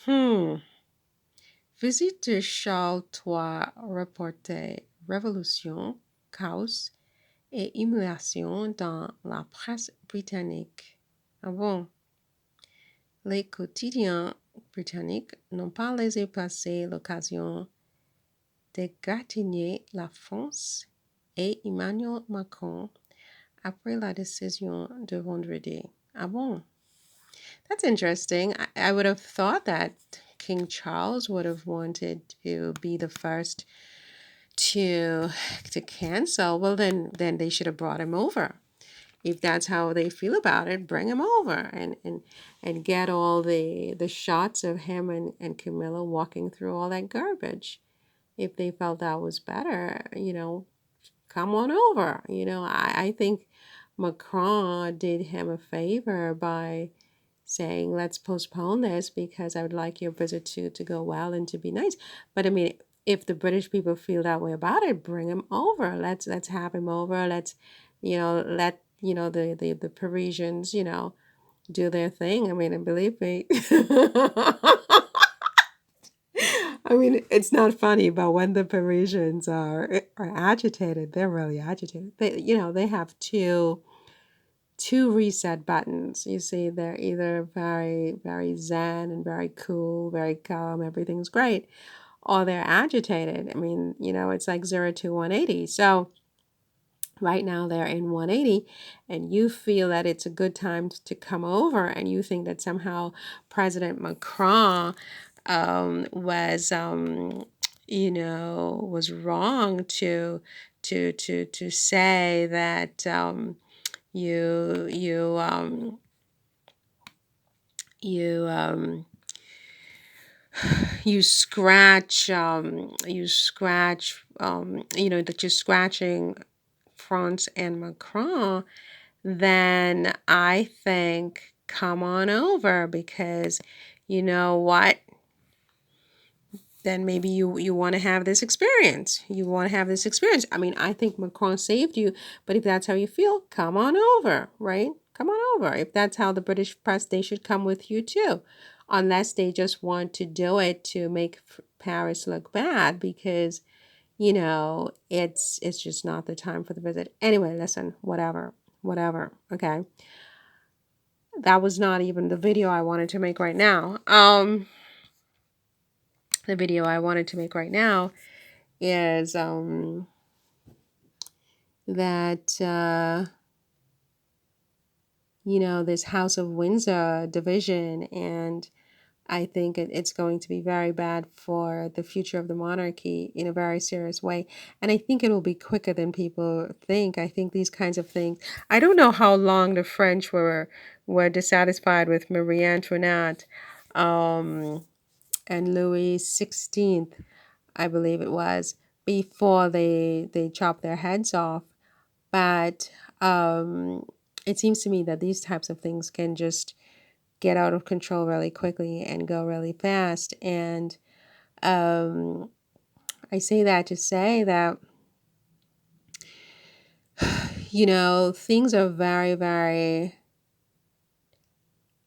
Hmm. Visite de Charles III reportait révolution, chaos et humiliation dans la presse britannique. Ah bon? Les quotidiens britanniques n'ont pas laissé passer l'occasion d'égratigner la France et Emmanuel Macron après la décision de vendredi. Ah bon? That's interesting. I would have thought that King Charles would have wanted to be the first to cancel. Well, then they should have brought him over. If that's how they feel about it, bring him over and get all the shots of him and Camilla walking through all that garbage. If they felt that was better, come on over. I think Macron did him a favor by saying, let's postpone this because I would like your visit to go well and to be nice. But I mean, if the British people feel that way about it, bring him over. Let's have him over. Let's, let the Parisians, do their thing. I mean, and believe me. I mean, it's not funny, but when the Parisians are agitated, they're really agitated. They have two reset buttons. You see, they're either very, very zen and very cool, very calm, everything's great, or they're agitated. I mean, it's like 0 to 180. So right now they're in 180, and you feel that it's a good time to come over, and you think that somehow President Macron was wrong to say that you you you you scratch that you're scratching France and Macron, then I think come on over because you know what? Then maybe you want to have this experience. You want to have this experience. I mean, I think Macron saved you, but if that's how you feel, come on over, right? Come on over. If that's how the British press, they should come with you too, unless they just want to do it to make Paris look bad because it's just not the time for the visit. Anyway, listen, whatever. Okay, that was not even the video I wanted to make right now. The video I wanted to make right now is that this House of Windsor division, and I think it's going to be very bad for the future of the monarchy in a very serious way. And I think it will be quicker than people think. I think these kinds of things. I don't know how long the French were dissatisfied with Marie Antoinette um, and Louis XVI, I believe it was, before they chopped their heads off. But it seems to me that these types of things can just get out of control really quickly and go really fast. And um, I say that to say that, things are very, very,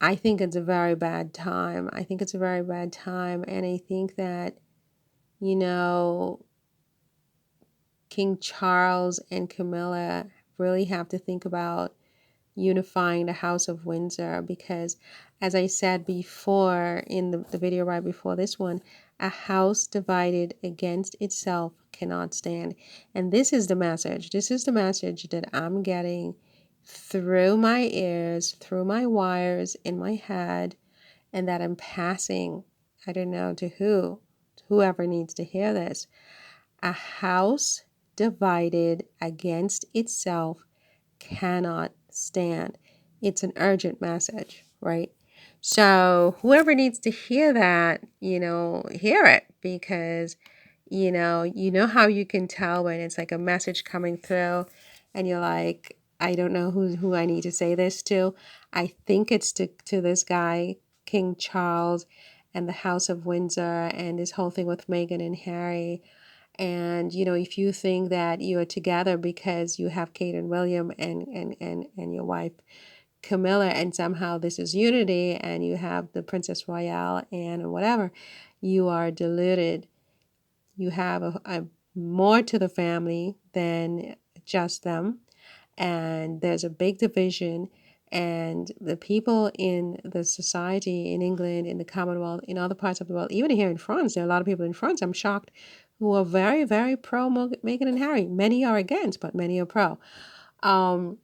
I think it's a very bad time. I think it's a very bad time. And I think that, you know, King Charles and Camilla really have to think about unifying the House of Windsor because, as I said before in the video right before this one, a house divided against itself cannot stand. And this is the message. This is the message that I'm getting through my ears, through my wires in my head, and that I'm passing, I don't know to whoever needs to hear this. A house divided against itself cannot stand. It's an urgent message, right? So whoever needs to hear that, hear it because you know how you can tell when it's like a message coming through and you're like, I don't know who I need to say this to. I think it's to this guy, King Charles, and the House of Windsor and this whole thing with Meghan and Harry. And if you think that you are together because you have Kate and William and your wife Camilla, and somehow this is unity, and you have the Princess Royale and whatever, you are deluded. You have a more to the family than just them, and there's a big division. And the people in the society in England, in the Commonwealth, in other parts of the world, even here in France, there are a lot of people in France, I'm shocked, who are very, very pro Meghan and Harry. Many are against, but many are pro. Um,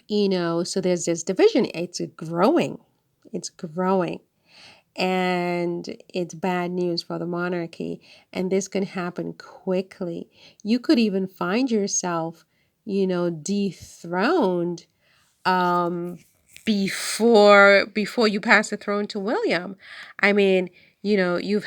so there's this division. It's growing. It's growing. And it's bad news for the monarchy. And this can happen quickly. You could even find yourself, dethroned um, before you pass the throne to William. I mean, this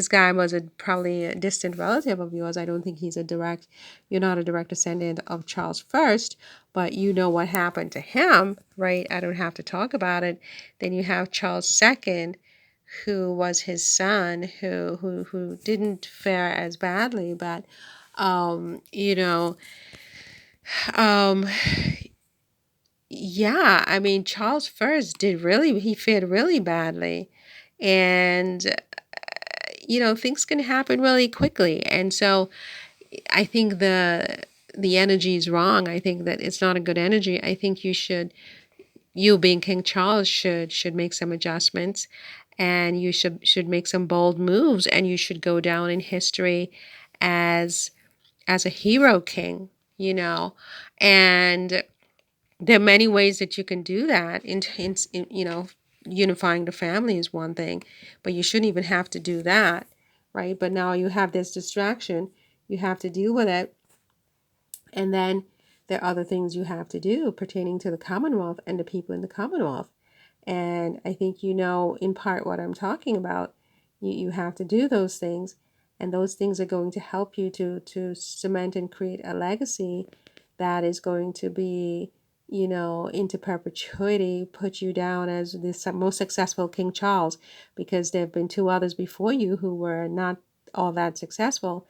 guy was probably a distant relative of yours. I don't think you're not a direct descendant of Charles First, but you know what happened to him, right? I don't have to talk about it. Then you have Charles Second, who was his son, who didn't fare as badly, but um, you know, um, yeah, I mean, Charles First he fared really badly. And, things can happen really quickly. And so I think the energy is wrong. I think that it's not a good energy. I think you being King Charles should make some adjustments, and you should make some bold moves, and you should go down in history as a hero king, and there are many ways that you can do that. Unifying the family is one thing, but you shouldn't even have to do that, right? But now you have this distraction. You have to deal with it. And then there are other things you have to do pertaining to the Commonwealth and the people in the Commonwealth. And I think in part what I'm talking about. You have to do those things, and those things are going to help you to cement and create a legacy that is going to be, into perpetuity, put you down as the most successful King Charles, because there have been two others before you who were not all that successful.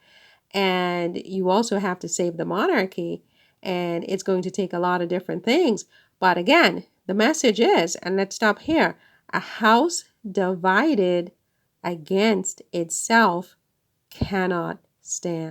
And you also have to save the monarchy, and it's going to take a lot of different things. But again, the message is, and let's stop here, a house divided against itself cannot stand.